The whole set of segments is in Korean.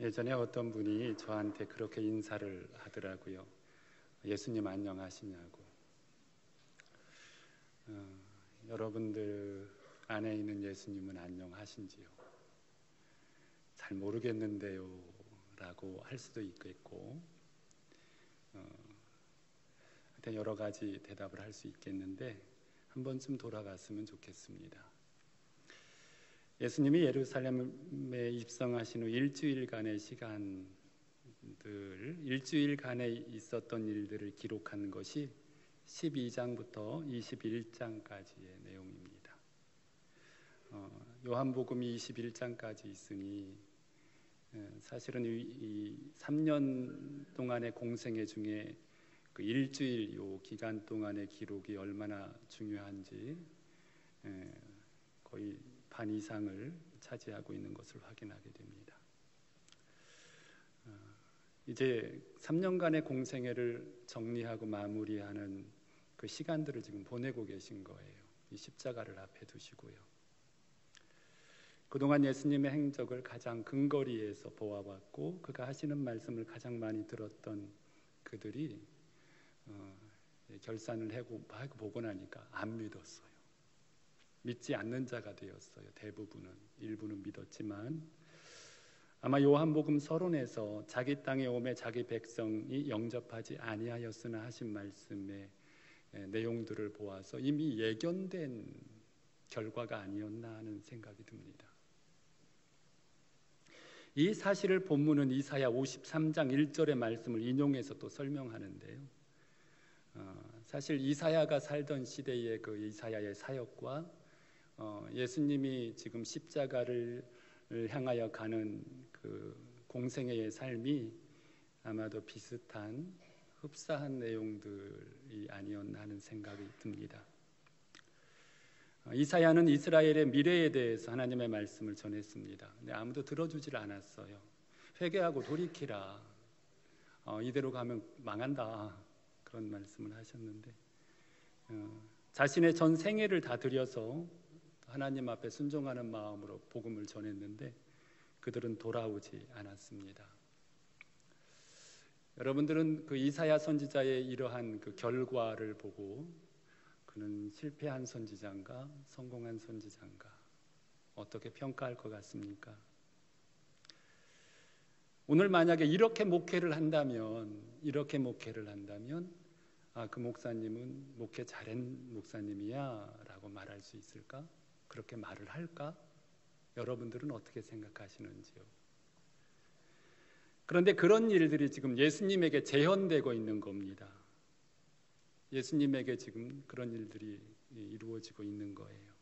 예전에 어떤 분이 저한테 그렇게 인사를 하더라고요. 예수님 안녕하시냐고. 여러분들 안에 있는 예수님은 안녕하신지요? 잘 모르겠는데요 라고 할 수도 있겠고, 하여튼 여러 가지 대답을 할 수 있겠는데 한 번쯤 돌아봤으면 좋겠습니다. 예수님이 예루살렘에 입성하신 후 일주일간의 시간들, 일주일간에 있었던 일들을 기록한 것이 12장부터 21장까지의 내용입니다. 요한복음이 21장까지 있으니 사실은 이 3년 동안의 공생애 중에 그 일주일 요 기간 동안의 기록이 얼마나 중요한지 거의 반 이상을 차지하고 있는 것을 확인하게 됩니다. 이제 3년간의 공생애를 정리하고 마무리하는 그 시간들을 지금 보내고 계신 거예요. 이 십자가를 앞에 두시고요. 그동안 예수님의 행적을 가장 근거리에서 보아왔고 그가 하시는 말씀을 가장 많이 들었던 그들이 결산을 하고 보고 나니까 안 믿었어요. 믿지 않는 자가 되었어요. 대부분은, 일부는 믿었지만 아마 요한복음 서론에서 자기 땅에 오매 자기 백성이 영접하지 아니하였으나 하신 말씀의 내용들을 보아서 이미 예견된 결과가 아니었나 하는 생각이 듭니다. 이 사실을 본문은 이사야 53장 1절의 말씀을 인용해서 또 설명하는데요. 사실 이사야가 살던 시대의 그 이사야의 사역과 예수님이 지금 십자가를 향하여 가는 그 공생애의 삶이 아마도 비슷한 흡사한 내용들이 아니었나 하는 생각이 듭니다. 이사야는 이스라엘의 미래에 대해서 하나님의 말씀을 전했습니다. 근데 아무도 들어주질 않았어요. 회개하고 돌이키라. 이대로 가면 망한다. 그런 말씀을 하셨는데 자신의 전 생애를 다 들여서 하나님 앞에 순종하는 마음으로 복음을 전했는데 그들은 돌아오지 않았습니다. 여러분들은 그 이사야 선지자의 이러한 그 결과를 보고 그는 실패한 선지자인가 성공한 선지자인가 어떻게 평가할 것 같습니까? 오늘 만약에 이렇게 목회를 한다면 그 목사님은 목회 잘한 목사님이야 라고 말할 수 있을까? 그렇게 말을 할까? 여러분들은 어떻게 생각하시는지요? 그런데 그런 일들이 지금 예수님에게 재현되고 있는 겁니다. 예수님에게 지금 그런 일들이 이루어지고 있는 거예요.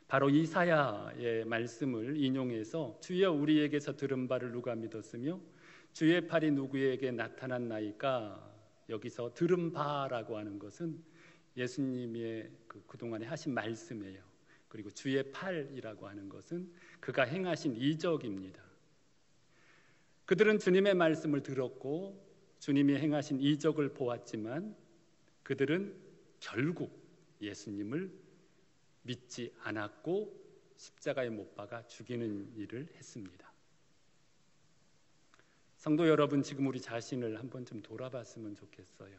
바로 이사야의 말씀을 인용해서 주여 우리에게서 들은 바를 누가 믿었으며 주의 팔이 누구에게 나타났나이까? 여기서 들은 바라고 하는 것은 예수님의 그동안에 하신 말씀이에요. 그리고 주의 팔이라고 하는 것은 그가 행하신 이적입니다. 그들은 주님의 말씀을 들었고 주님이 행하신 이적을 보았지만 그들은 결국 예수님을 믿지 않았고 십자가에 못 박아 죽이는 일을 했습니다. 성도 여러분, 지금 우리 자신을 한번 좀 돌아봤으면 좋겠어요.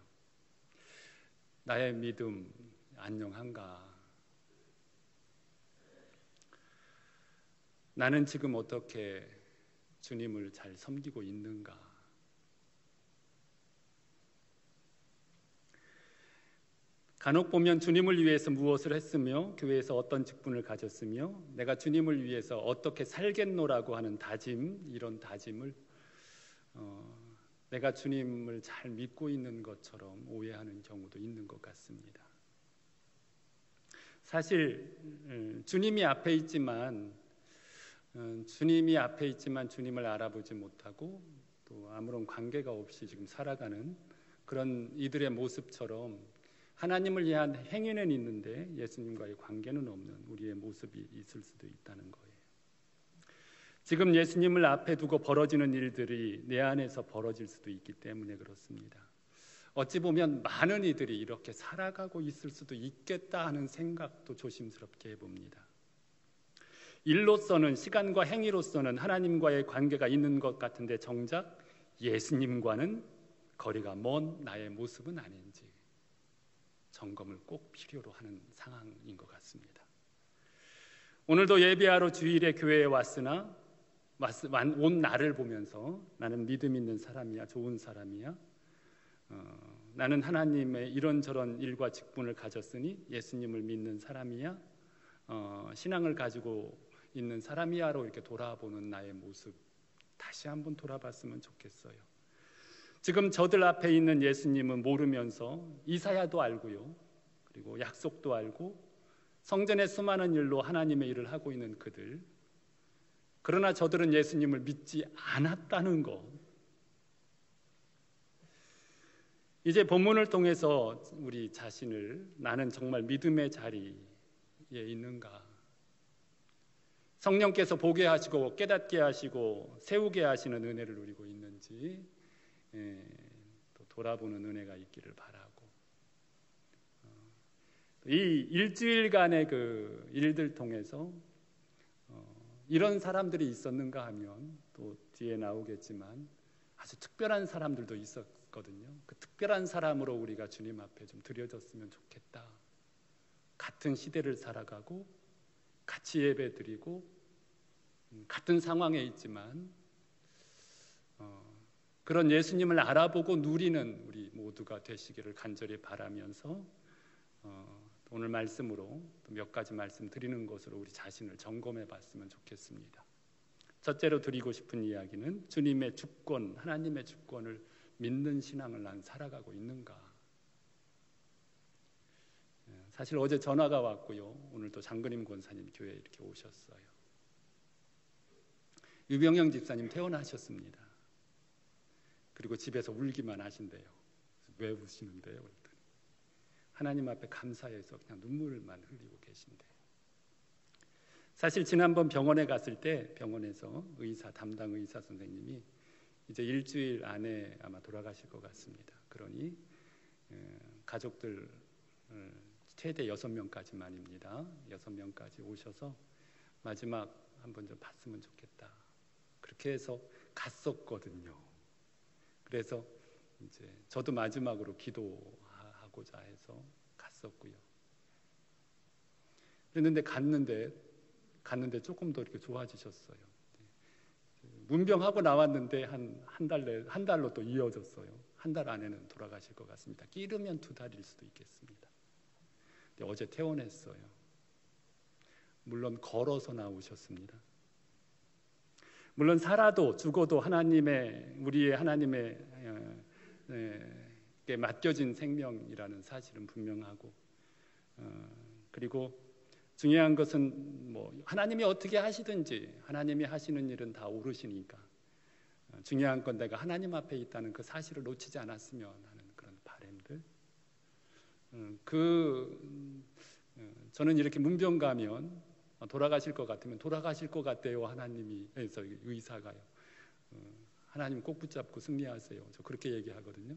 나의 믿음 안녕한가? 나는 지금 어떻게 주님을 잘 섬기고 있는가? 간혹 보면 주님을 위해서 무엇을 했으며 교회에서 어떤 직분을 가졌으며 내가 주님을 위해서 어떻게 살겠노라고 하는 다짐, 이런 다짐을 내가 주님을 잘 믿고 있는 것처럼 오해하는 경우도 있는 것 같습니다. 사실 주님이 앞에 있지만 주님을 알아보지 못하고 또 아무런 관계가 없이 지금 살아가는 그런 이들의 모습처럼 하나님을 위한 행위는 있는데 예수님과의 관계는 없는 우리의 모습이 있을 수도 있다는 거예요. 지금 예수님을 앞에 두고 벌어지는 일들이 내 안에서 벌어질 수도 있기 때문에 그렇습니다. 어찌 보면 많은 이들이 이렇게 살아가고 있을 수도 있겠다 하는 생각도 조심스럽게 해봅니다. 일로서는, 시간과 행위로서는 하나님과의 관계가 있는 것 같은데 정작 예수님과는 거리가 먼 나의 모습은 아닌지 점검을 꼭 필요로 하는 상황인 것 같습니다. 오늘도 예배하러 주일에 교회에 왔으나 온 나를 보면서 나는 믿음 있는 사람이야, 좋은 사람이야, 나는 하나님의 이런저런 일과 직분을 가졌으니 예수님을 믿는 사람이야, 신앙을 가지고 있는 사람이야로 이렇게 돌아보는 나의 모습 다시 한번 돌아봤으면 좋겠어요. 지금 저들 앞에 있는 예수님은 모르면서 이사야도 알고요, 그리고 약속도 알고 성전의 수많은 일로 하나님의 일을 하고 있는 그들, 그러나 저들은 예수님을 믿지 않았다는 것. 이제 본문을 통해서 우리 자신을 나는 정말 믿음의 자리에 있는가, 성령께서 보게 하시고 깨닫게 하시고 세우게 하시는 은혜를 누리고 있는지 또 돌아보는 은혜가 있기를 바라고, 이 일주일간의 그 일들 통해서 이런 사람들이 있었는가 하면 또 뒤에 나오겠지만 아주 특별한 사람들도 있었거든요. 그 특별한 사람으로 우리가 주님 앞에 좀 드려졌으면 좋겠다. 같은 시대를 살아가고 같이 예배드리고 같은 상황에 있지만 그런 예수님을 알아보고 누리는 우리 모두가 되시기를 간절히 바라면서 오늘 말씀으로 몇 가지 말씀 드리는 것으로 우리 자신을 점검해 봤으면 좋겠습니다. 첫째로 드리고 싶은 이야기는 주님의 주권, 하나님의 주권을 믿는 신앙을 난 살아가고 있는가. 사실 어제 전화가 왔고요, 오늘 또 장근임 권사님 교회에 이렇게 오셨어요. 유병영 집사님 퇴원하셨습니다. 그리고 집에서 울기만 하신대요. 왜 우시는데요? 하나님 앞에 감사해서 그냥 눈물만 흘리고 계신대요. 사실 지난번 병원에 갔을 때 병원에서 담당 의사 선생님이 이제 일주일 안에 아마 돌아가실 것 같습니다. 그러니 가족들 최대 6명까지만입니다. 6명까지 오셔서 마지막 한번 좀 봤으면 좋겠다. 그렇게 해서 갔었거든요. 그래서 이제 저도 마지막으로 기도하고자 해서 갔었고요. 그랬는데 갔는데 조금 더 이렇게 좋아지셨어요. 문병하고 나왔는데 한 달로 또 이어졌어요. 한 달 안에는 돌아가실 것 같습니다. 끼르면 2달일 수도 있겠습니다. 근데 어제 퇴원했어요. 물론 걸어서 나오셨습니다. 물론 살아도 죽어도 우리의 하나님의 맡겨진 생명이라는 사실은 분명하고, 그리고 중요한 것은 하나님이 어떻게 하시든지 하나님이 하시는 일은 다 옳으시니까 중요한 건 내가 하나님 앞에 있다는 그 사실을 놓치지 않았으면 하는 그런 바람들. 저는 이렇게 문병 가면 돌아가실 것 같으면 돌아가실 것 같대요. 의사가요. 하나님 꼭 붙잡고 승리하세요. 저 그렇게 얘기하거든요.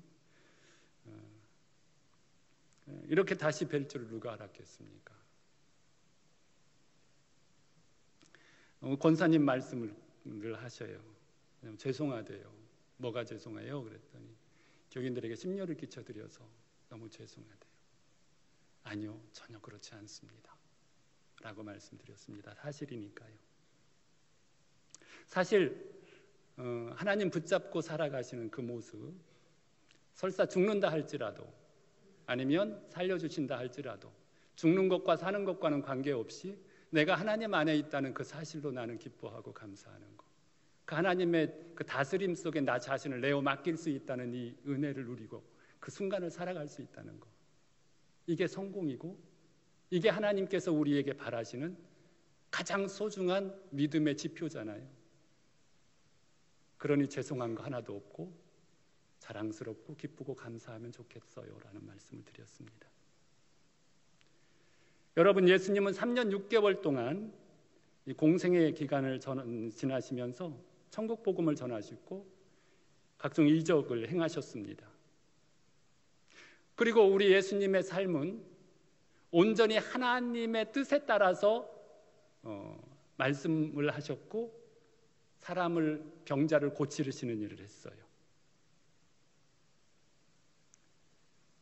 이렇게 다시 뵐 줄을 누가 알았겠습니까? 권사님 말씀을 늘 하셔요. 죄송하대요. 뭐가 죄송해요? 그랬더니 교인들에게 심려를 끼쳐드려서 너무 죄송하대요. 아니요, 전혀 그렇지 않습니다 라고 말씀드렸습니다. 사실이니까요. 사실 하나님 붙잡고 살아가시는 그 모습, 설사 죽는다 할지라도 아니면 살려주신다 할지라도 죽는 것과 사는 것과는 관계없이 내가 하나님 안에 있다는 그 사실로 나는 기뻐하고 감사하는 것, 그 하나님의 그 다스림 속에 나 자신을 내어 맡길 수 있다는 이 은혜를 누리고 그 순간을 살아갈 수 있다는 것, 이게 성공이고 이게 하나님께서 우리에게 바라시는 가장 소중한 믿음의 지표잖아요. 그러니 죄송한 거 하나도 없고 자랑스럽고 기쁘고 감사하면 좋겠어요 라는 말씀을 드렸습니다. 여러분, 예수님은 3년 6개월 동안 이 공생의 기간을 지나시면서 천국 복음을 전하시고 각종 이적을 행하셨습니다. 그리고 우리 예수님의 삶은 온전히 하나님의 뜻에 따라서 말씀을 하셨고 사람을 병자를 고치시는 일을 했어요.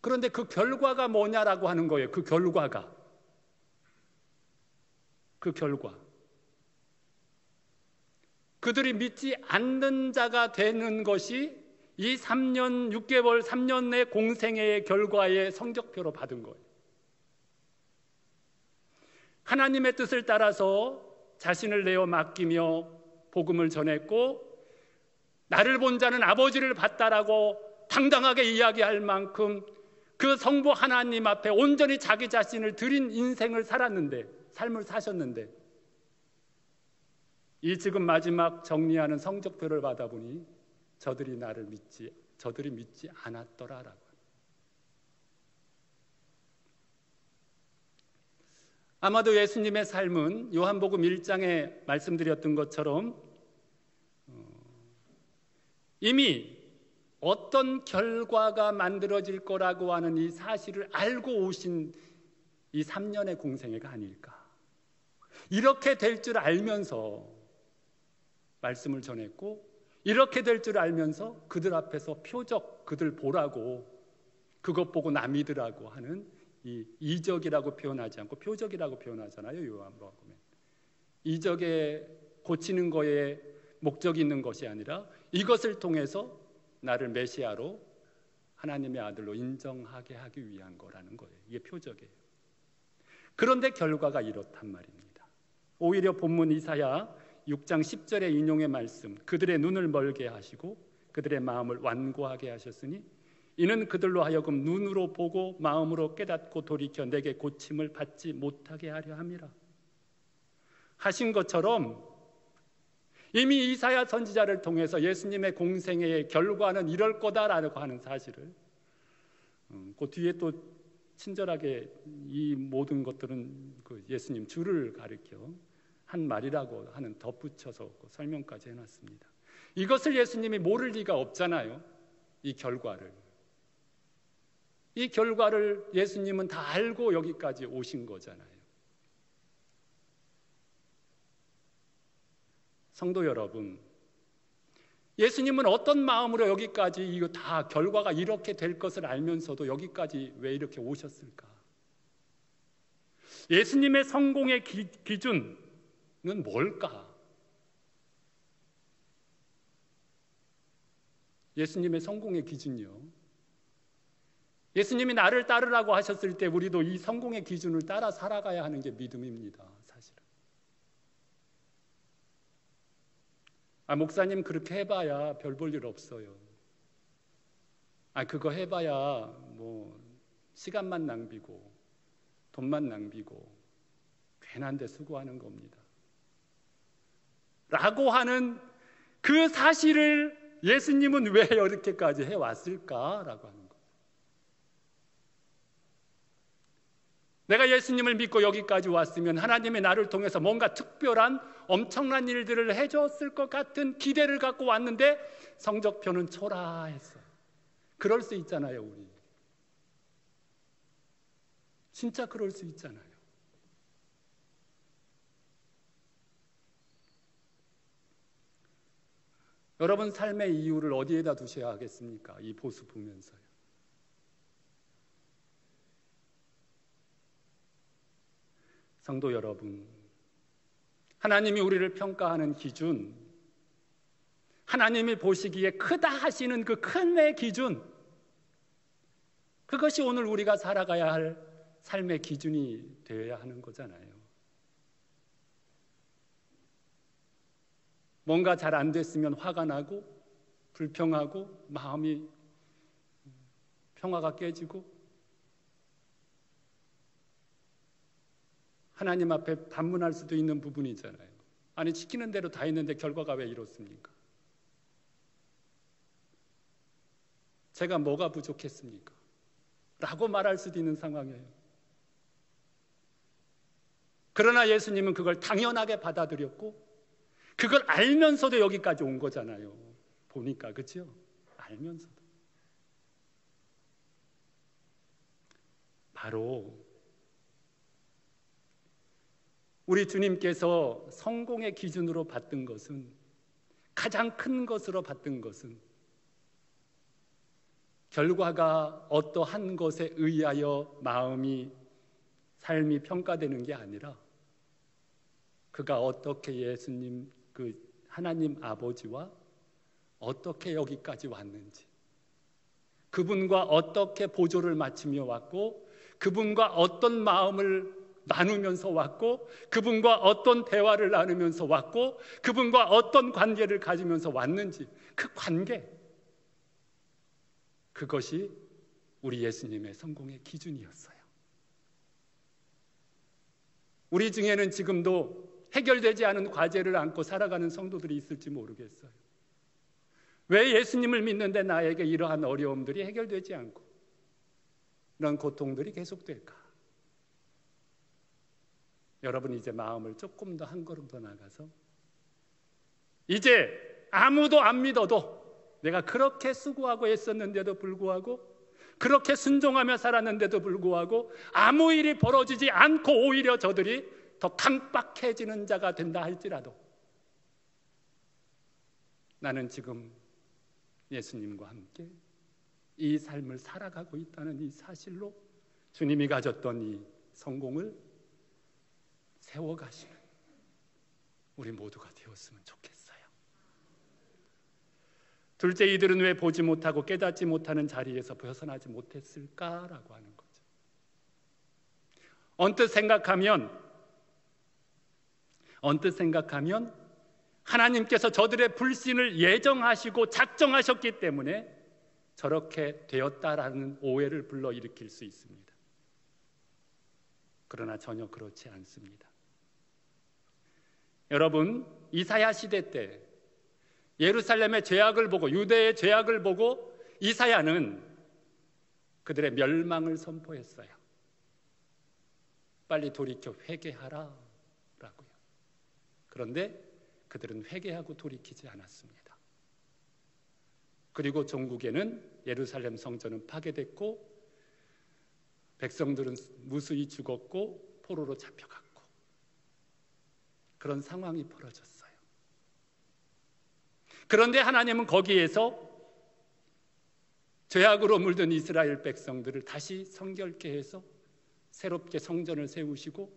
그런데 그 결과가 뭐냐라고 하는 거예요. 그 결과 그들이 믿지 않는 자가 되는 것이 이 3년 6개월 3년의 공생애의 결과의 성적표로 받은 거예요. 하나님의 뜻을 따라서 자신을 내어 맡기며 복음을 전했고 나를 본 자는 아버지를 봤다라고 당당하게 이야기할 만큼 그 성부 하나님 앞에 온전히 자기 자신을 드린 인생을 삶을 사셨는데 이 지금 마지막 정리하는 성적표를 받아보니 저들이 믿지 않았더라라고. 아마도 예수님의 삶은 요한복음 1장에 말씀드렸던 것처럼 이미 어떤 결과가 만들어질 거라고 하는 이 사실을 알고 오신 이 3년의 공생애가 아닐까. 이렇게 될 줄 알면서 말씀을 전했고 이렇게 될 줄 알면서 그들 앞에서 표적, 그들 보라고 그것 보고 나 믿으라고 하는 이 이적이라고 표현하지 않고 표적이라고 표현하잖아요. 요한복음에. 이적에 고치는 거에 목적이 있는 것이 아니라 이것을 통해서 나를 메시아로 하나님의 아들로 인정하게 하기 위한 거라는 거예요. 이게 표적이에요. 그런데 결과가 이렇단 말입니다. 오히려 본문 이사야 6장 10절의 인용의 말씀, 그들의 눈을 멀게 하시고 그들의 마음을 완고하게 하셨으니 이는 그들로 하여금 눈으로 보고 마음으로 깨닫고 돌이켜 내게 고침을 받지 못하게 하려 함이라 하신 것처럼 이미 이사야 선지자를 통해서 예수님의 공생애의 결과는 이럴 거다라고 하는 사실을 그 뒤에 또 친절하게 이 모든 것들은 그 예수님 주를 가리켜 한 말이라고 하는 덧붙여서 설명까지 해놨습니다. 이것을 예수님이 모를 리가 없잖아요. 이 결과를 예수님은 다 알고 여기까지 오신 거잖아요. 성도 여러분, 예수님은 어떤 마음으로 여기까지 이거 다 결과가 이렇게 될 것을 알면서도 여기까지 왜 이렇게 오셨을까? 예수님의 성공의 기준은 뭘까? 예수님의 성공의 기준이요. 예수님이 나를 따르라고 하셨을 때 우리도 이 성공의 기준을 따라 살아가야 하는 게 믿음입니다. 사실은. 목사님 그렇게 해봐야 별 볼 일 없어요. 그거 해봐야 뭐 시간만 낭비고 돈만 낭비고 괜한 데 수고하는 겁니다. 라고 하는 그 사실을 예수님은 왜 이렇게까지 해왔을까라고 하는 거예요. 내가 예수님을 믿고 여기까지 왔으면 하나님이 나를 통해서 뭔가 특별한 엄청난 일들을 해줬을 것 같은 기대를 갖고 왔는데 성적표는 초라했어요. 그럴 수 있잖아요, 우리. 진짜 그럴 수 있잖아요. 여러분 삶의 이유를 어디에다 두셔야 하겠습니까? 이 보수 보면서요. 성도 여러분, 하나님이 우리를 평가하는 기준, 하나님이 보시기에 크다 하시는 그 큰의 기준, 그것이 오늘 우리가 살아가야 할 삶의 기준이 되어야 하는 거잖아요. 뭔가 잘 안 됐으면 화가 나고 불평하고 마음이 평화가 깨지고 하나님 앞에 반문할 수도 있는 부분이잖아요. 아니 시키는 대로 다 했는데 결과가 왜 이렇습니까? 제가 뭐가 부족했습니까? 라고 말할 수도 있는 상황이에요. 그러나 예수님은 그걸 당연하게 받아들였고 그걸 알면서도 여기까지 온 거잖아요. 보니까 그렇죠? 알면서도. 바로 우리 주님께서 성공의 기준으로 봤던 것은, 가장 큰 것으로 봤던 것은 결과가 어떠한 것에 의하여 삶이 평가되는 게 아니라 그가 어떻게 예수님, 하나님 아버지와 어떻게 여기까지 왔는지, 그분과 어떻게 보조를 맞추며 왔고, 그분과 어떤 마음을 나누면서 왔고, 그분과 어떤 대화를 나누면서 왔고, 그분과 어떤 관계를 가지면서 왔는지, 그 관계, 그것이 우리 예수님의 성공의 기준이었어요. 우리 중에는 지금도 해결되지 않은 과제를 안고 살아가는 성도들이 있을지 모르겠어요. 왜 예수님을 믿는데 나에게 이러한 어려움들이 해결되지 않고 이런 고통들이 계속될까? 여러분, 이제 마음을 조금 더 한 걸음 더 나가서, 이제 아무도 안 믿어도, 내가 그렇게 수고하고 애썼는데도 불구하고, 그렇게 순종하며 살았는데도 불구하고 아무 일이 벌어지지 않고 오히려 저들이 더 강박해지는 자가 된다 할지라도, 나는 지금 예수님과 함께 이 삶을 살아가고 있다는 이 사실로 주님이 가졌던 이 성공을 세워가시는 우리 모두가 되었으면 좋겠어요. 둘째, 이들은 왜 보지 못하고 깨닫지 못하는 자리에서 벗어나지 못했을까라고 하는 거죠. 언뜻 생각하면 하나님께서 저들의 불신을 예정하시고 작정하셨기 때문에 저렇게 되었다라는 오해를 불러일으킬 수 있습니다. 그러나 전혀 그렇지 않습니다. 여러분, 이사야 시대 때 예루살렘의 죄악을 보고, 유대의 죄악을 보고 이사야는 그들의 멸망을 선포했어요. 빨리 돌이켜 회개하라 라고요. 그런데 그들은 회개하고 돌이키지 않았습니다. 그리고 종국에는 예루살렘 성전은 파괴됐고, 백성들은 무수히 죽었고 포로로 잡혀갔고, 그런 상황이 벌어졌어요. 그런데 하나님은 거기에서 죄악으로 물든 이스라엘 백성들을 다시 성결케 해서 새롭게 성전을 세우시고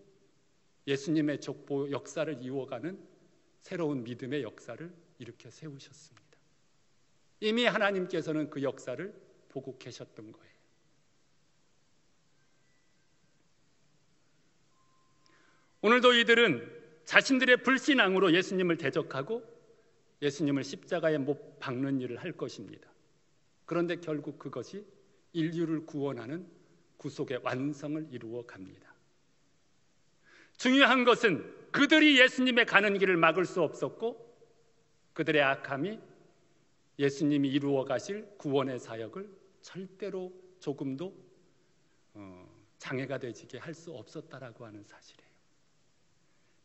예수님의 족보 역사를 이어가는 새로운 믿음의 역사를 일으켜 세우셨습니다. 이미 하나님께서는 그 역사를 보고 계셨던 거예요. 오늘도 이들은 자신들의 불신앙으로 예수님을 대적하고 예수님을 십자가에 못 박는 일을 할 것입니다. 그런데 결국 그것이 인류를 구원하는 구속의 완성을 이루어 갑니다. 중요한 것은 그들이 예수님의 가는 길을 막을 수 없었고, 그들의 악함이 예수님이 이루어 가실 구원의 사역을 절대로 조금도 장애가 되지게 할 수 없었다라고 하는 사실이에요.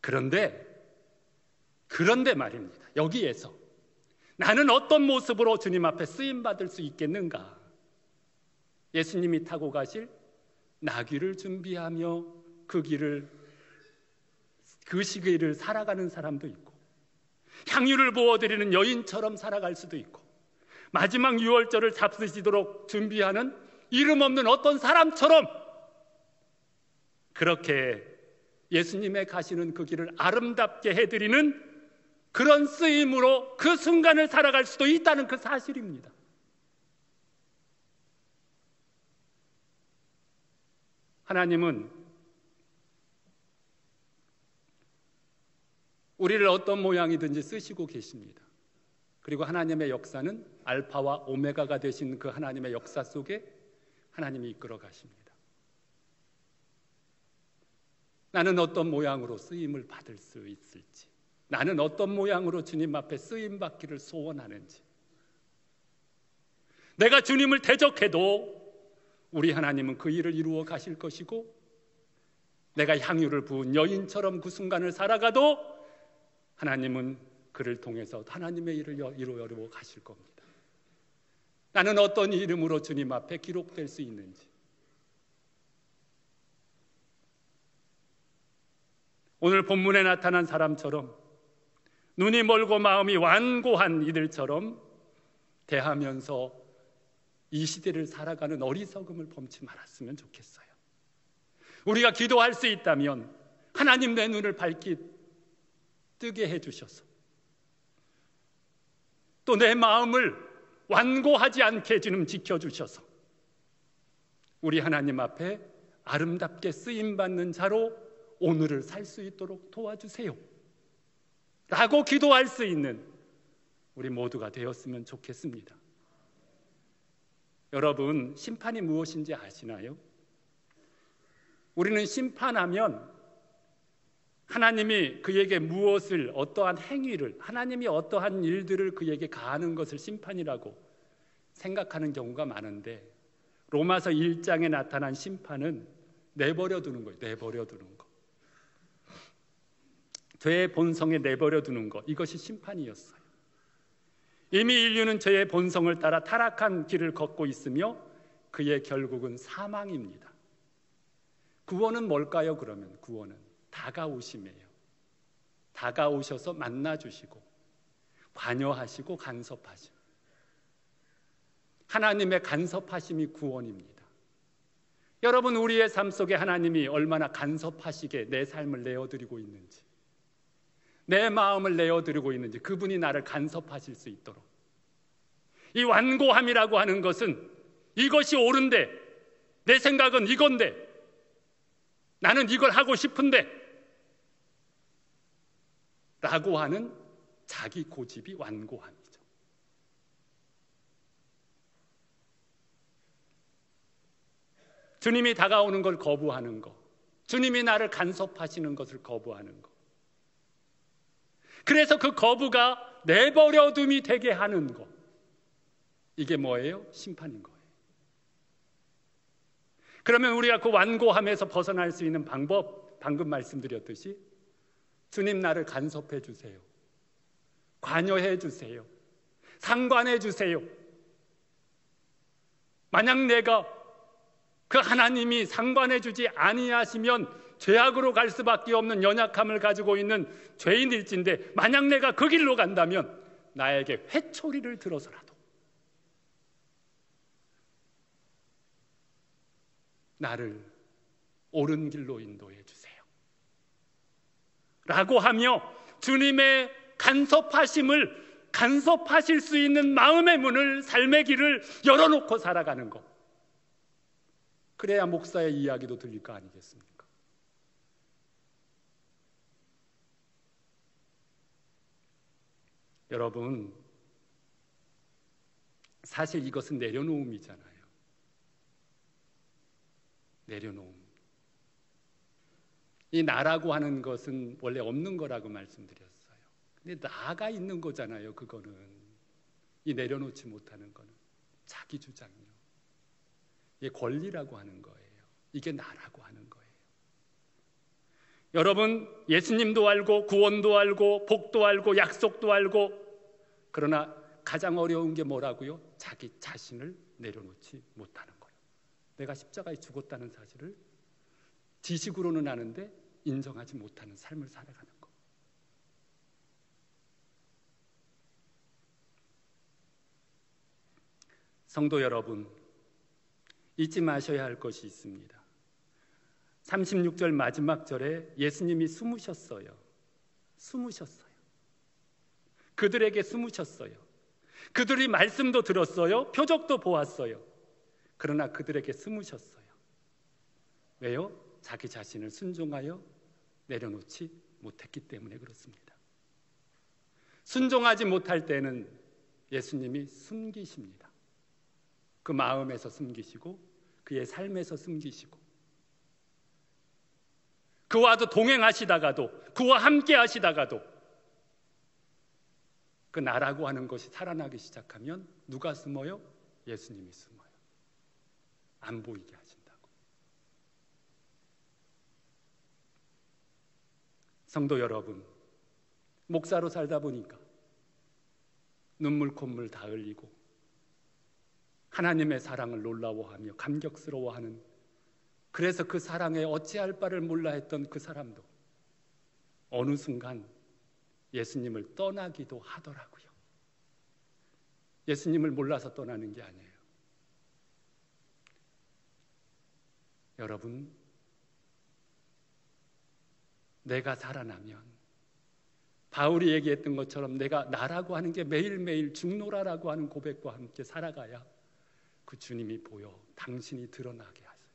그런데 말입니다. 여기에서 나는 어떤 모습으로 주님 앞에 쓰임받을 수 있겠는가? 예수님이 타고 가실 나귀를 준비하며 그 시기를 살아가는 사람도 있고, 향유를 부어드리는 여인처럼 살아갈 수도 있고, 마지막 유월절을 잡수시도록 준비하는 이름 없는 어떤 사람처럼 그렇게 예수님의 가시는 그 길을 아름답게 해드리는 그런 쓰임으로 그 순간을 살아갈 수도 있다는 그 사실입니다. 하나님은 우리를 어떤 모양이든지 쓰시고 계십니다. 그리고 하나님의 역사는 알파와 오메가가 되신 그 하나님의 역사 속에 하나님이 이끌어 가십니다. 나는 어떤 모양으로 쓰임을 받을 수 있을지, 나는 어떤 모양으로 주님 앞에 쓰임받기를 소원하는지, 내가 주님을 대적해도 우리 하나님은 그 일을 이루어 가실 것이고, 내가 향유를 부은 여인처럼 그 순간을 살아가도 하나님은 그를 통해서 하나님의 일을 이루어 가실 겁니다. 나는 어떤 이름으로 주님 앞에 기록될 수 있는지, 오늘 본문에 나타난 사람처럼 눈이 멀고 마음이 완고한 이들처럼 대하면서 이 시대를 살아가는 어리석음을 범치 말았으면 좋겠어요. 우리가 기도할 수 있다면 하나님 내 눈을 밝히 뜨게 해주셔서 또 내 마음을 완고하지 않게 주님 지켜주셔서 우리 하나님 앞에 아름답게 쓰임받는 자로 오늘을 살 수 있도록 도와주세요 라고 기도할 수 있는 우리 모두가 되었으면 좋겠습니다. 여러분, 심판이 무엇인지 아시나요? 우리는 심판하면 하나님이 그에게 무엇을, 어떠한 행위를, 하나님이 어떠한 일들을 그에게 가하는 것을 심판이라고 생각하는 경우가 많은데, 로마서 1장에 나타난 심판은 내버려 두는 거예요. 내버려 두는 거. 죄의 본성에 내버려 두는 것, 이것이 심판이었어요. 이미 인류는 죄의 본성을 따라 타락한 길을 걷고 있으며 그의 결국은 사망입니다. 구원은 뭘까요? 그러면 구원은 다가오심이에요. 다가오셔서 만나주시고 관여하시고 간섭하심. 하나님의 간섭하심이 구원입니다. 여러분, 우리의 삶 속에 하나님이 얼마나 간섭하시게 내 삶을 내어드리고 있는지, 내 마음을 내어드리고 있는지, 그분이 나를 간섭하실 수 있도록. 이 완고함이라고 하는 것은 이것이 옳은데, 내 생각은 이건데, 나는 이걸 하고 싶은데 라고 하는 자기 고집이 완고함이죠. 주님이 다가오는 걸 거부하는 거, 주님이 나를 간섭하시는 것을 거부하는 거, 그래서 그 거부가 내버려둠이 되게 하는 거, 이게 뭐예요? 심판인 거예요. 그러면 우리가 그 완고함에서 벗어날 수 있는 방법, 방금 말씀드렸듯이 주님 나를 간섭해 주세요, 관여해 주세요, 상관해 주세요. 만약 내가 그 하나님이 상관해 주지 아니하시면 죄악으로 갈 수밖에 없는 연약함을 가지고 있는 죄인일진데, 만약 내가 그 길로 간다면 나에게 회초리를 들어서라도 나를 옳은 길로 인도해 주세요 라고 하며 주님의 간섭하실 수 있는 마음의 문을, 삶의 길을 열어놓고 살아가는 것, 그래야 목사의 이야기도 들릴 거 아니겠습니까? 여러분, 사실 이것은 내려놓음이잖아요. 내려놓음. 이 나라고 하는 것은 원래 없는 거라고 말씀드렸어요. 근데 나가 있는 거잖아요. 그거는, 이 내려놓지 못하는 거는 자기 주장이요. 이게 권리라고 하는 거예요. 이게 나라고 하는 거예요. 여러분, 예수님도 알고 구원도 알고 복도 알고 약속도 알고, 그러나 가장 어려운 게 뭐라고요? 자기 자신을 내려놓지 못하는 거예요. 내가 십자가에 죽었다는 사실을 지식으로는 아는데 인정하지 못하는 삶을 살아가는 것. 성도 여러분, 잊지 마셔야 할 것이 있습니다. 36절 마지막 절에 예수님이 숨으셨어요. 그들에게 숨으셨어요. 그들이 말씀도 들었어요. 표적도 보았어요. 그러나 그들에게 숨으셨어요. 왜요? 자기 자신을 순종하여 내려놓지 못했기 때문에 그렇습니다. 순종하지 못할 때는 예수님이 숨기십니다. 그 마음에서 숨기시고 그의 삶에서 숨기시고, 그와도 동행하시다가도, 그와 함께 하시다가도 그 나라고 하는 것이 살아나기 시작하면 누가 숨어요? 예수님이 숨어요. 안 보이게 하신다고. 성도 여러분, 목사로 살다 보니까 눈물 콧물 다 흘리고 하나님의 사랑을 놀라워하며 감격스러워하는, 그래서 그 사랑에 어찌할 바를 몰라 했던 그 사람도 어느 순간 예수님을 떠나기도 하더라고요. 예수님을 몰라서 떠나는 게 아니에요. 여러분, 내가 살아나면 바울이 얘기했던 것처럼 내가 나라고 하는 게 매일매일 죽노라라고 하는 고백과 함께 살아가야 그 주님이 보여 당신이 드러나게 하세요.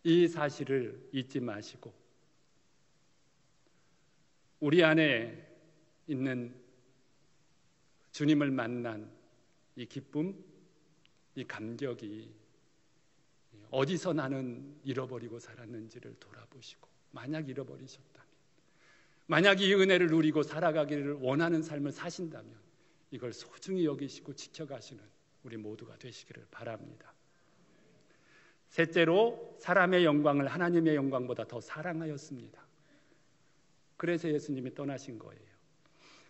이 사실을 잊지 마시고 우리 안에 있는 주님을 만난 이 기쁨, 이 감격이 어디서 나는 잃어버리고 살았는지를 돌아보시고, 만약 잃어버리셨다면, 만약 이 은혜를 누리고 살아가기를 원하는 삶을 사신다면 이걸 소중히 여기시고 지켜가시는 우리 모두가 되시기를 바랍니다. 셋째로, 사람의 영광을 하나님의 영광보다 더 사랑하였습니다. 그래서 예수님이 떠나신 거예요.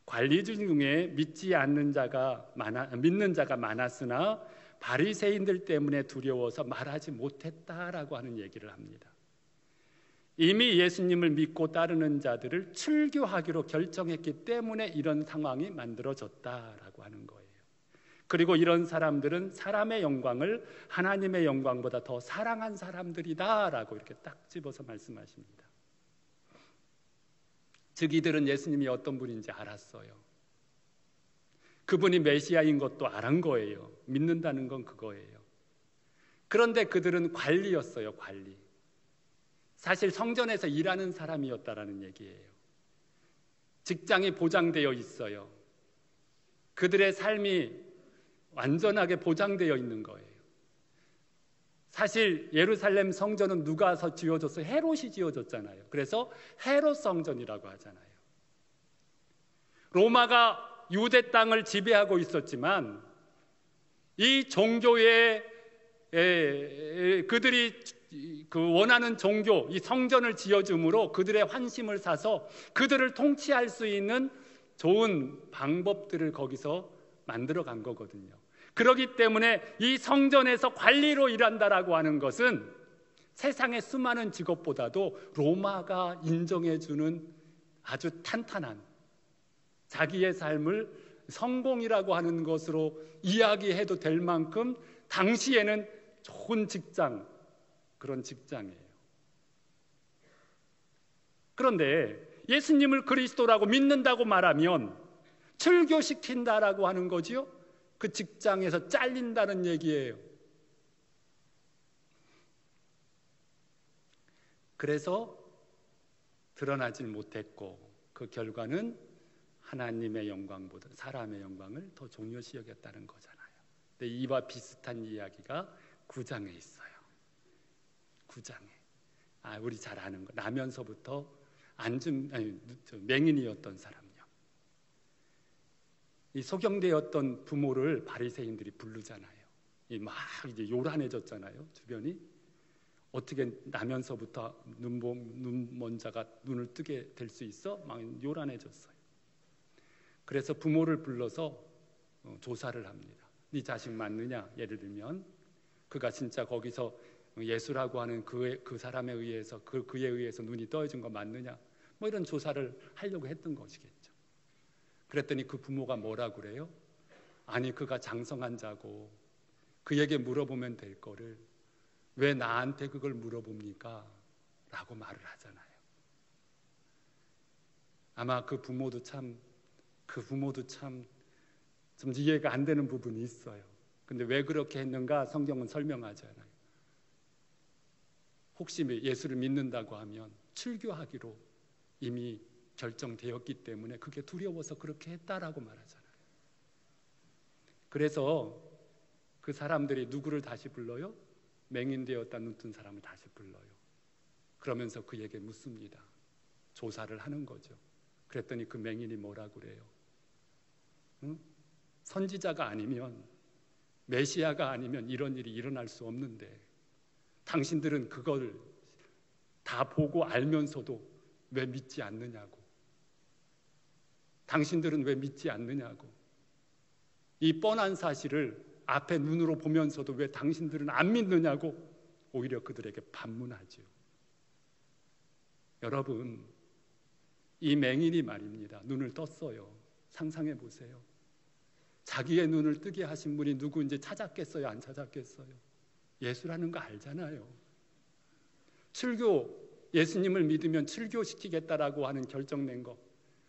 관리주 중에 믿는 자가 많았으나 바리새인들 때문에 두려워서 말하지 못했다라고 하는 얘기를 합니다. 이미 예수님을 믿고 따르는 자들을 출교하기로 결정했기 때문에 이런 상황이 만들어졌다라고 하는 거예요. 그리고 이런 사람들은 사람의 영광을 하나님의 영광보다 더 사랑한 사람들이다라고 이렇게 딱 집어서 말씀하십니다. 즉 이들은 예수님이 어떤 분인지 알았어요. 그분이 메시아인 것도 알은 거예요. 믿는다는 건 그거예요. 그런데 그들은 관리였어요. 관리. 사실 성전에서 일하는 사람이었다라는 얘기예요. 직장이 보장되어 있어요. 그들의 삶이 완전하게 보장되어 있는 거예요. 사실 예루살렘 성전은 누가 지어줬어요? 헤롯이 지어줬잖아요. 그래서 헤롯 성전이라고 하잖아요. 로마가 유대 땅을 지배하고 있었지만 이 종교에 그들이 그 원하는 종교, 이 성전을 지어줌으로 그들의 환심을 사서 그들을 통치할 수 있는 좋은 방법들을 거기서 만들어 간 거거든요. 그렇기 때문에 이 성전에서 관리로 일한다라고 하는 것은 세상의 수많은 직업보다도 로마가 인정해주는 아주 탄탄한 자기의 삶을 성공이라고 하는 것으로 이야기해도 될 만큼 당시에는 좋은 직장, 그런 직장이에요. 그런데 예수님을 그리스도라고 믿는다고 말하면 출교시킨다라고 하는 거지요. 그 직장에서 잘린다는 얘기예요. 그래서 드러나질 못했고 그 결과는 하나님의 영광보다 사람의 영광을 더 중요시 여겼다는 거잖아요. 근데 이와 비슷한 이야기가 9장에 있어요. 9장에 우리 잘 아는 거, 나면서부터 맹인이었던 사람요. 이 소경되었던 부모를 바리새인들이 부르잖아요. 막 이제 요란해졌잖아요. 주변이 어떻게 나면서부터 눈먼 자가 눈을 뜨게 될 수 있어? 막 요란해졌어요. 그래서 부모를 불러서 조사를 합니다. 네 자식 맞느냐? 예를 들면 그가 진짜 거기서 예수라고 하는 그 사람에 의해서 그에 의해서 눈이 떠져진 거 맞느냐? 뭐 이런 조사를 하려고 했던 것이겠죠. 그랬더니 그 부모가 뭐라 그래요? 아니 그가 장성한 자고 그에게 물어보면 될 거를 왜 나한테 그걸 물어봅니까? 라고 말을 하잖아요. 아마 그 부모도 참 좀 이해가 안 되는 부분이 있어요. 근데 왜 그렇게 했는가 성경은 설명하잖아요. 혹시 예수를 믿는다고 하면 출교하기로 이미 결정되었기 때문에 그게 두려워서 그렇게 했다라고 말하잖아요. 그래서 그 사람들이 누구를 다시 불러요? 맹인되었다 눈뜬 사람을 다시 불러요. 그러면서 그에게 묻습니다. 조사를 하는 거죠. 그랬더니 그 맹인이 뭐라 그래요? 응? 선지자가 아니면, 메시아가 아니면 이런 일이 일어날 수 없는데 당신들은 그걸 다 보고 알면서도 왜 믿지 않느냐고. 당신들은 왜 믿지 않느냐고. 이 뻔한 사실을 앞에 눈으로 보면서도 왜 당신들은 안 믿느냐고 오히려 그들에게 반문하죠. 여러분, 이 맹인이 말입니다. 눈을 떴어요. 상상해 보세요. 자기의 눈을 뜨게 하신 분이 누구인지 찾았겠어요? 안 찾았겠어요? 예수라는 거 알잖아요. 예수님을 믿으면 출교시키겠다라고 하는 결정 낸 거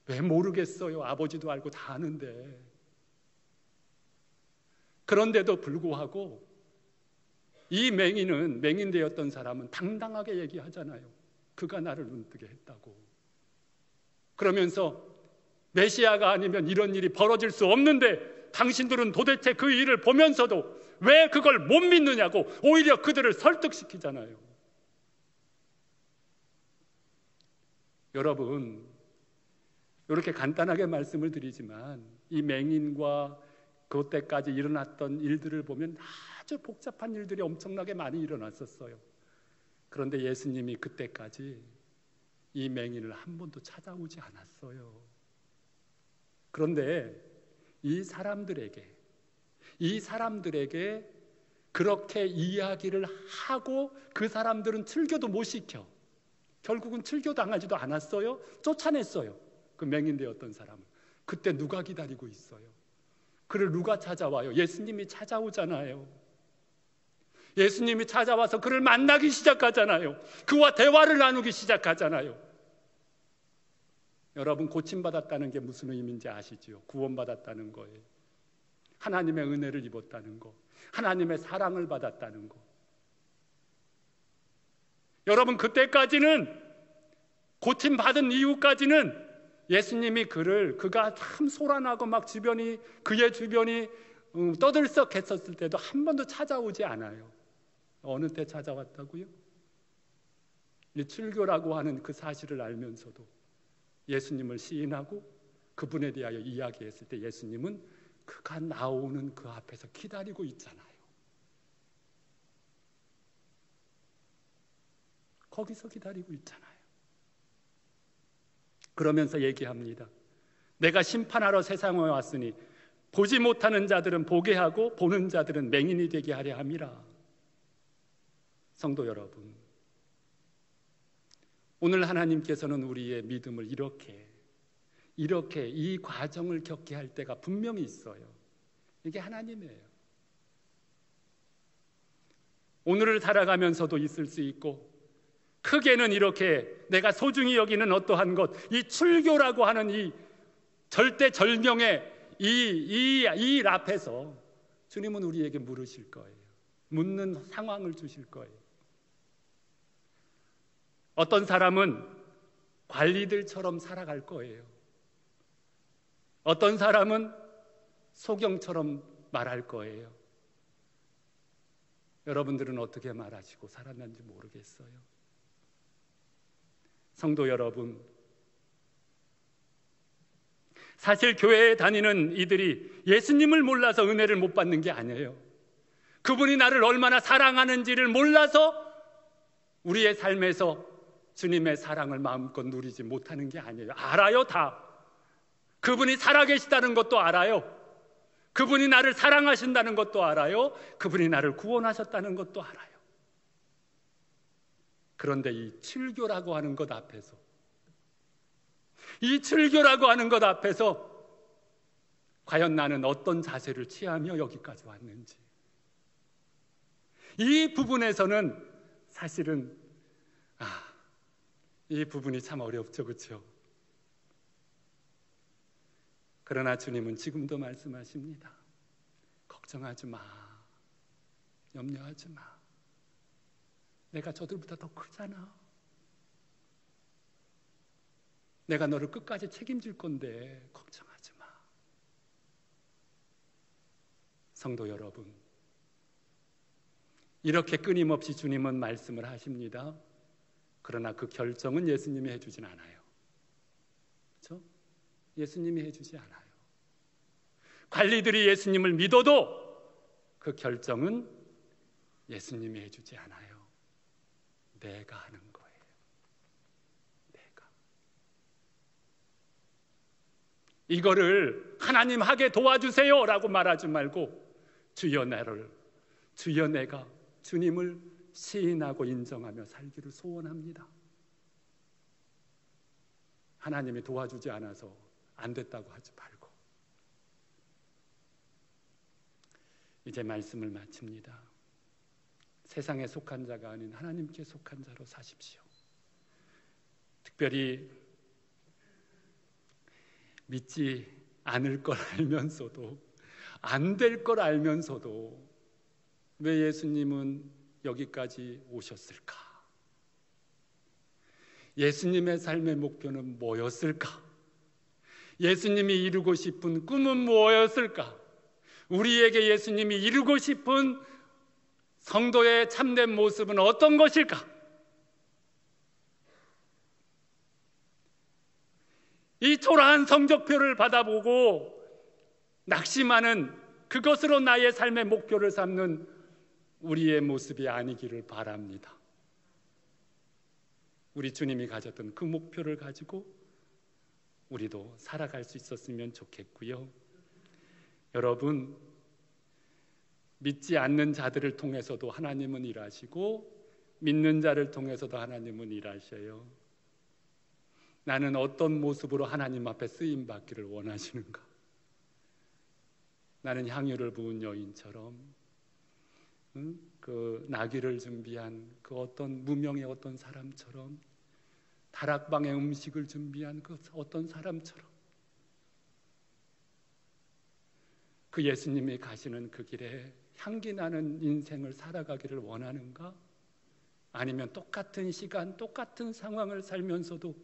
왜 모르겠어요? 아버지도 알고 다 아는데. 그런데도 불구하고 이 맹인 되었던 사람은 당당하게 얘기하잖아요. 그가 나를 눈뜨게 했다고. 그러면서 메시아가 아니면 이런 일이 벌어질 수 없는데 당신들은 도대체 그 일을 보면서도 왜 그걸 못 믿느냐고 오히려 그들을 설득시키잖아요. 여러분, 이렇게 간단하게 말씀을 드리지만 이 맹인과 그때까지 일어났던 일들을 보면 아주 복잡한 일들이 엄청나게 많이 일어났었어요. 그런데 예수님이 그때까지 이 맹인을 한 번도 찾아오지 않았어요. 그런데 이 사람들에게 그렇게 이야기를 하고 그 사람들은 출교도 못 시켜. 결국은 출교당하지도 않았어요. 쫓아냈어요. 그 맹인 되었던 사람을. 그때 누가 기다리고 있어요? 그를 누가 찾아와요? 예수님이 찾아오잖아요. 예수님이 찾아와서 그를 만나기 시작하잖아요. 그와 대화를 나누기 시작하잖아요. 여러분, 고침받았다는 게 무슨 의미인지 아시죠? 구원받았다는 거예요. 하나님의 은혜를 입었다는 거, 하나님의 사랑을 받았다는 거. 여러분, 그때까지는 고침받은 이후까지는 예수님이 그가 참 소란하고 막 그의 주변이 떠들썩했었을 때도 한 번도 찾아오지 않아요. 어느 때 찾아왔다고요? 이 출교라고 하는 그 사실을 알면서도 예수님을 시인하고 그분에 대하여 이야기했을 때 예수님은 그가 나오는 그 앞에서 기다리고 있잖아요. 거기서 기다리고 있잖아요. 그러면서 얘기합니다. 내가 심판하러 세상에 왔으니 보지 못하는 자들은 보게 하고 보는 자들은 맹인이 되게 하려 함이라. 성도 여러분, 오늘 하나님께서는 우리의 믿음을 이렇게 이 과정을 겪게 할 때가 분명히 있어요. 이게 하나님이에요. 오늘을 살아가면서도 있을 수 있고, 크게는 이렇게 내가 소중히 여기는 어떠한 것, 이 출교라고 하는 이 절대절명의 이 일 앞에서 주님은 우리에게 물으실 거예요. 묻는 상황을 주실 거예요. 어떤 사람은 관리들처럼 살아갈 거예요. 어떤 사람은 소경처럼 말할 거예요. 여러분들은 어떻게 말하시고 살았는지 모르겠어요. 성도 여러분, 사실 교회에 다니는 이들이 예수님을 몰라서 은혜를 못 받는 게 아니에요. 그분이 나를 얼마나 사랑하는지를 몰라서 우리의 삶에서 주님의 사랑을 마음껏 누리지 못하는 게 아니에요. 알아요, 다. 그분이 살아계시다는 것도 알아요. 그분이 나를 사랑하신다는 것도 알아요. 그분이 나를 구원하셨다는 것도 알아요. 그런데 이 출교라고 하는 것 앞에서 과연 나는 어떤 자세를 취하며 여기까지 왔는지, 이 부분에서는 사실은 이 부분이 참 어렵죠, 그렇죠? 그러나 주님은 지금도 말씀하십니다. 걱정하지 마, 염려하지 마. 내가 저들보다 더 크잖아. 내가 너를 끝까지 책임질 건데 걱정하지 마. 성도 여러분, 이렇게 끊임없이 주님은 말씀을 하십니다. 그러나 그 결정은 예수님이 해주진 않아요. 그렇죠? 예수님이 해주지 않아요. 관리들이 예수님을 믿어도 그 결정은 예수님이 해주지 않아요. 내가 하는 거예요. 내가. 이거를 하나님 하게 도와주세요 라고 말하지 말고 주여 내가 주님을 시인하고 인정하며 살기를 소원합니다. 하나님이 도와주지 않아서 안 됐다고 하지 말고 이제 말씀을 마칩니다. 세상에 속한 자가 아닌 하나님께 속한 자로 사십시오. 특별히 믿지 않을 걸 알면서도, 안 될 걸 알면서도 왜 예수님은 여기까지 오셨을까? 예수님의 삶의 목표는 뭐였을까? 예수님이 이루고 싶은 꿈은 뭐였을까? 우리에게 예수님이 이루고 싶은 성도의 참된 모습은 어떤 것일까? 이 초라한 성적표를 받아보고 낙심하는, 그것으로 나의 삶의 목표를 삼는 우리의 모습이 아니기를 바랍니다. 우리 주님이 가졌던 그 목표를 가지고 우리도 살아갈 수 있었으면 좋겠고요. 여러분, 믿지 않는 자들을 통해서도 하나님은 일하시고 믿는 자를 통해서도 하나님은 일하셔요. 나는 어떤 모습으로 하나님 앞에 쓰임 받기를 원하시는가? 나는 향유를 부은 여인처럼 그 나귀를 준비한 그 어떤 무명의 어떤 사람처럼, 다락방에 음식을 준비한 그 어떤 사람처럼 그 예수님이 가시는 그 길에 향기 나는 인생을 살아가기를 원하는가? 아니면 똑같은 시간, 똑같은 상황을 살면서도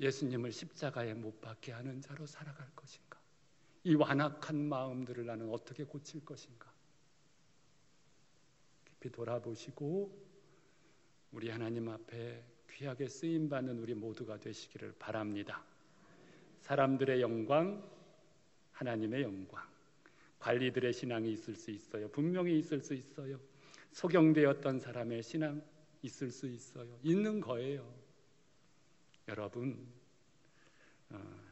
예수님을 십자가에 못 박게 하는 자로 살아갈 것인가? 이 완악한 마음들을 나는 어떻게 고칠 것인가? 깊이 돌아보시고 우리 하나님 앞에 귀하게 쓰임받는 우리 모두가 되시기를 바랍니다. 사람들의 영광, 하나님의 영광. 관리들의 신앙이 있을 수 있어요. 분명히 있을 수 있어요. 소경되었던 사람의 신앙 있을 수 있어요. 있는 거예요. 여러분,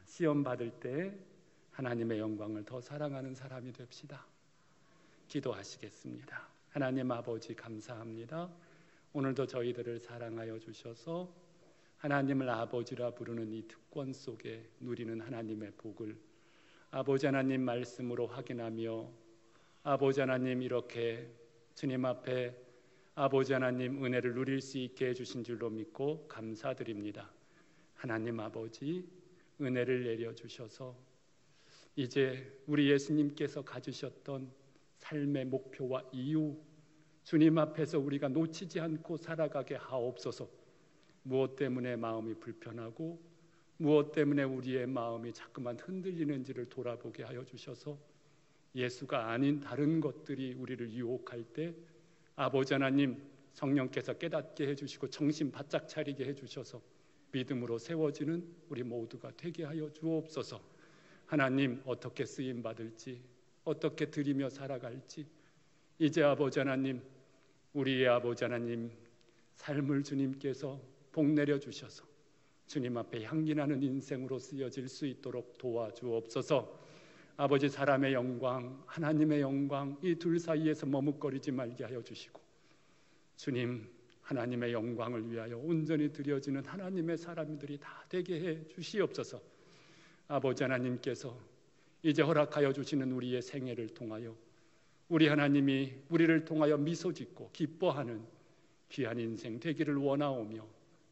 시험 받을 때 하나님의 영광을 더 사랑하는 사람이 됩시다. 기도하시겠습니다. 하나님 아버지, 감사합니다. 오늘도 저희들을 사랑하여 주셔서 하나님을 아버지라 부르는 이 특권 속에 누리는 하나님의 복을 아버지 하나님 말씀으로 확인하며, 아버지 하나님 이렇게 주님 앞에 아버지 하나님 은혜를 누릴 수 있게 해주신 줄로 믿고 감사드립니다. 하나님 아버지, 은혜를 내려주셔서 이제 우리 예수님께서 가지셨던 삶의 목표와 이유, 주님 앞에서 우리가 놓치지 않고 살아가게 하옵소서. 무엇 때문에 마음이 불편하고 무엇 때문에 우리의 마음이 자꾸만 흔들리는지를 돌아보게 하여 주셔서 예수가 아닌 다른 것들이 우리를 유혹할 때 아버지 하나님 성령께서 깨닫게 해주시고 정신 바짝 차리게 해주셔서 믿음으로 세워지는 우리 모두가 되게 하여 주옵소서. 하나님, 어떻게 쓰임받을지, 어떻게 드리며 살아갈지 이제 아버지 하나님, 우리의 아버지 하나님 삶을 주님께서 복 내려 주셔서 주님 앞에 향기나는 인생으로 쓰여질 수 있도록 도와주옵소서. 아버지, 사람의 영광, 하나님의 영광, 이 둘 사이에서 머뭇거리지 말게 하여 주시고 주님, 하나님의 영광을 위하여 온전히 드려지는 하나님의 사람들이 다 되게 해 주시옵소서. 아버지 하나님께서 이제 허락하여 주시는 우리의 생애를 통하여 우리 하나님이 우리를 통하여 미소 짓고 기뻐하는 귀한 인생 되기를 원하오며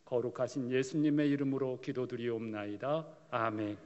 거룩하신 예수님의 이름으로 기도드리옵나이다. 아멘.